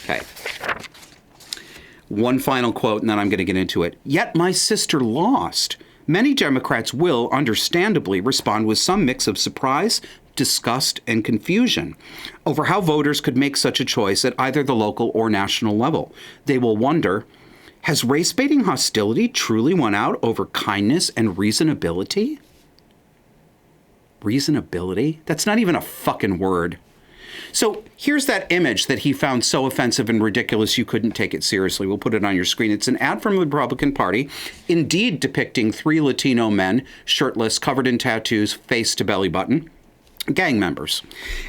Okay. One final quote, and then I'm going to get into it. Yet my sister lost. Many Democrats will, understandably, respond with some mix of surprise, disgust, and confusion over how voters could make such a choice at either the local or national level. They will wonder, has race-baiting hostility truly won out over kindness and reasonability? Reasonability? That's not even a fucking word. So here's that image that he found so offensive and ridiculous you couldn't take it seriously. We'll put it on your screen. It's an ad from the Republican Party, indeed depicting 3 Latino men, shirtless, covered in tattoos, face to belly button, gang members.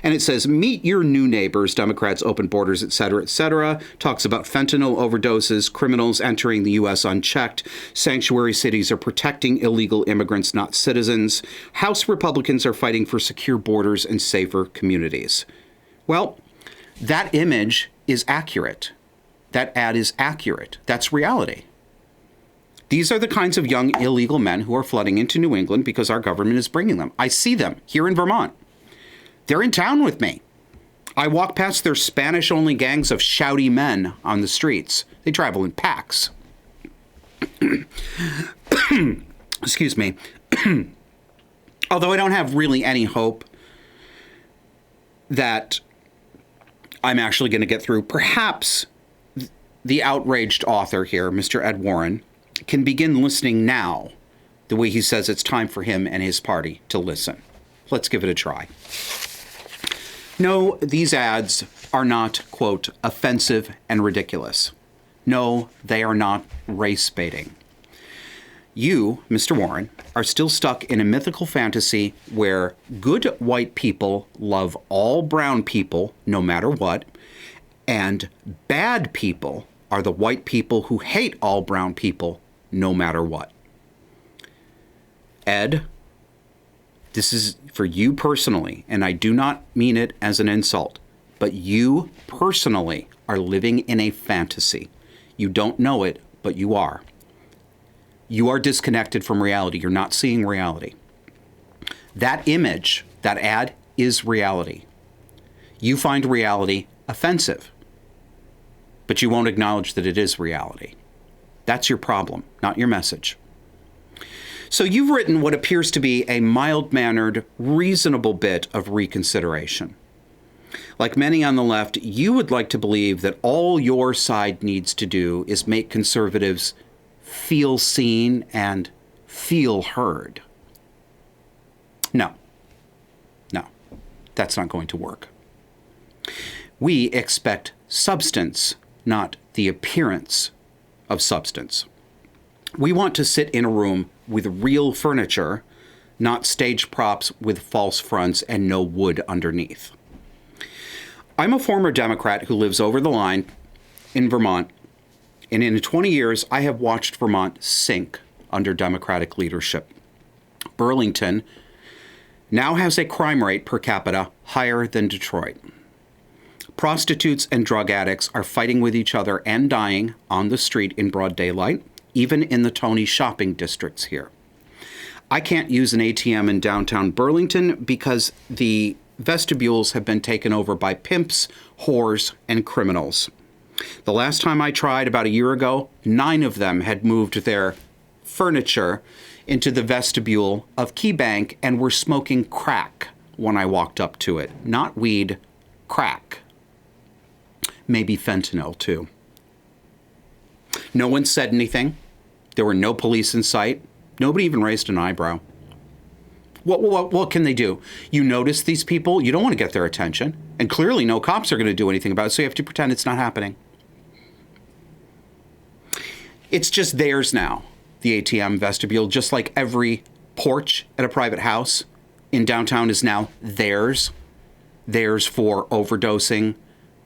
And it says, meet your new neighbors, Democrats, open borders, et cetera, et cetera. Talks about fentanyl overdoses, criminals entering the U.S. unchecked. Sanctuary cities are protecting illegal immigrants, not citizens. House Republicans are fighting for secure borders and safer communities. Well, that image is accurate. That ad is accurate. That's reality. These are the kinds of young illegal men who are flooding into New England because our government is bringing them. I see them here in Vermont. They're in town with me. I walk past their Spanish-only gangs of shouty men on the streets. They travel in packs. Excuse me. Although I don't have really any hope that I'm actually going to get through, perhaps the outraged author here, Mr. Ed Warren, can begin listening now, the way he says it's time for him and his party to listen. Let's give it a try. No, these ads are not, quote, offensive and ridiculous. No, they are not race baiting. You, Mr. Warren, are still stuck in a mythical fantasy where good white people love all brown people, no matter what, and bad people are the white people who hate all brown people, no matter what. Ed, this is for you personally, and I do not mean it as an insult, but you personally are living in a fantasy. You don't know it, but you are. You are disconnected from reality. You're not seeing reality. That image, that ad, is reality. You find reality offensive, but you won't acknowledge that it is reality. That's your problem, not your message. So you've written what appears to be a mild-mannered, reasonable bit of reconsideration. Like many on the left, you would like to believe that all your side needs to do is make conservatives feel seen and feel heard. No, that's not going to work. We expect substance, not the appearance of substance. We want to sit in a room with real furniture, not stage props with false fronts and no wood underneath. I'm a former Democrat who lives over the line in Vermont, and in 20 years, I have watched Vermont sink under Democratic leadership. Burlington now has a crime rate per capita higher than Detroit. Prostitutes and drug addicts are fighting with each other and dying on the street in broad daylight, even in the Tony shopping districts here. I can't use an ATM in downtown Burlington because the vestibules have been taken over by pimps, whores, and criminals. The last time I tried, about a year ago, 9 of them had moved their furniture into the vestibule of KeyBank and were smoking crack when I walked up to it. Not weed, crack. Maybe fentanyl, too. No one said anything. There were no police in sight. Nobody even raised an eyebrow. What can they do? You notice these people, you don't want to get their attention. And clearly no cops are going to do anything about it, so you have to pretend it's not happening. It's just theirs now, the ATM vestibule, just like every porch at a private house in downtown is now theirs. Theirs for overdosing,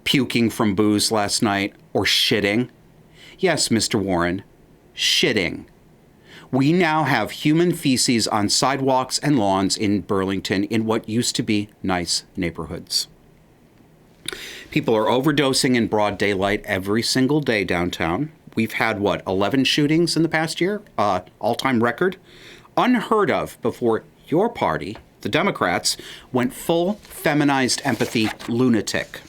puking from booze last night, or shitting. Yes, Mr. Warren, shitting. We now have human feces on sidewalks and lawns in Burlington in what used to be nice neighborhoods. People are overdosing in broad daylight every single day downtown. We've had, 11 shootings in the past year? All-time record? Unheard of before your party, the Democrats, went full feminized empathy lunatic.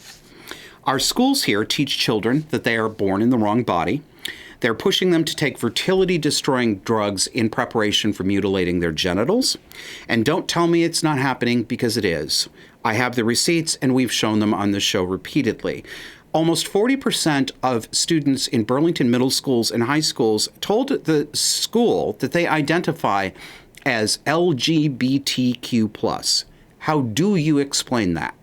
Our schools here teach children that they are born in the wrong body. They're pushing them to take fertility-destroying drugs in preparation for mutilating their genitals. And don't tell me it's not happening, because it is. I have the receipts, and we've shown them on the show repeatedly. Almost 40% of students in Burlington middle schools and high schools told the school that they identify as LGBTQ+. How do you explain that?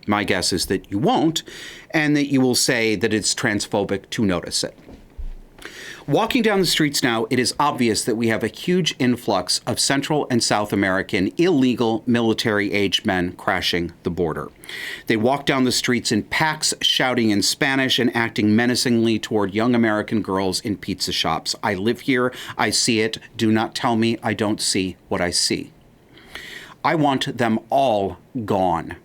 My guess is that you won't, and that you will say that it's transphobic to notice it. Walking down the streets now, it is obvious that we have a huge influx of Central and South American illegal military-aged men crashing the border. They walk down the streets in packs, shouting in Spanish and acting menacingly toward young American girls in pizza shops. I live here. I see it. Do not tell me I don't see what I see. I want them all gone.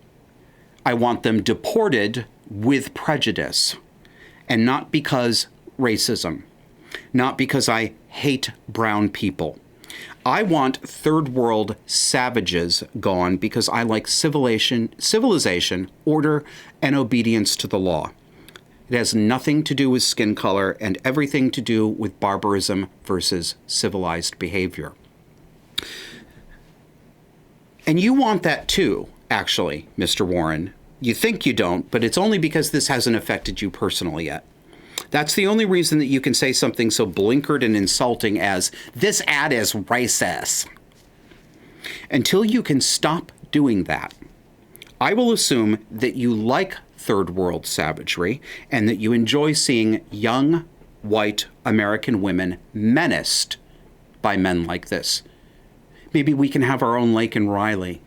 I want them deported with prejudice, and not because racism. not because I hate brown people. I want third world savages gone because I like civilization, order, and obedience to the law. It has nothing to do with skin color and everything to do with barbarism versus civilized behavior. And you want that too, actually, Mr. Warren. You think you don't, but it's only because this hasn't affected you personally yet. That's the only reason that you can say something so blinkered and insulting as, this ad is racist. Until you can stop doing that, I will assume that you like third world savagery and that you enjoy seeing young, white American women menaced by men like this. Maybe we can have our own Laken Riley.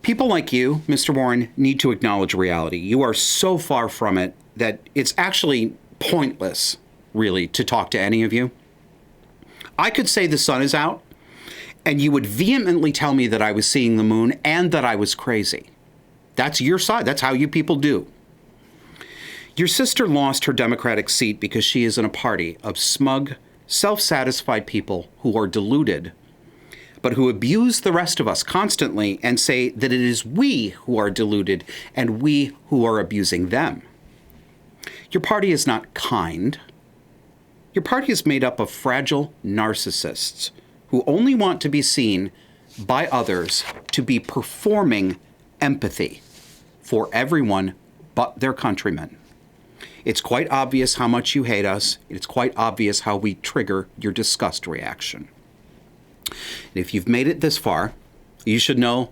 People like you, Mr. Warren, need to acknowledge reality. You are so far from it that it's actually pointless, really, to talk to any of you. I could say the sun is out, and you would vehemently tell me that I was seeing the moon and that I was crazy. That's your side. That's how you people do. Your sister lost her Democratic seat because she is in a party of smug, self-satisfied people who are deluded, but who abuse the rest of us constantly and say that it is we who are deluded and we who are abusing them. Your party is not kind. Your party is made up of fragile narcissists who only want to be seen by others to be performing empathy for everyone but their countrymen. It's quite obvious how much you hate us. It's quite obvious how we trigger your disgust reaction. And if you've made it this far, you should know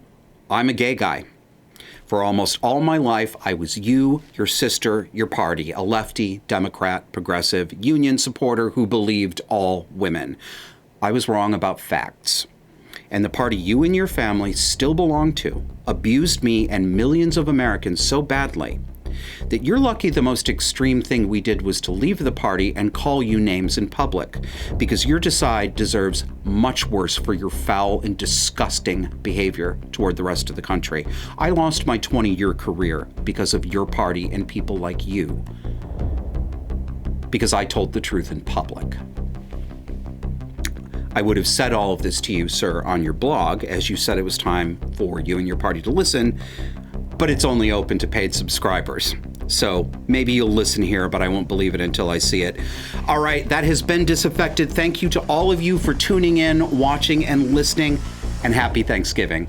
I'm a gay guy. For almost all my life, I was you, your sister, your party, a lefty, Democrat, progressive, union supporter who believed all women. I was wrong about facts. And the party you and your family still belong to abused me and millions of Americans so badly that you're lucky the most extreme thing we did was to leave the party and call you names in public, because your side deserves much worse for your foul and disgusting behavior toward the rest of the country. I lost my 20-year career because of your party and people like you, because I told the truth in public. I would have said all of this to you, sir, on your blog, as you said it was time for you and your party to listen, but it's only open to paid subscribers. So maybe you'll listen here, but I won't believe it until I see it. All right, that has been Disaffected. Thank you to all of you for tuning in, watching, and listening, and happy Thanksgiving.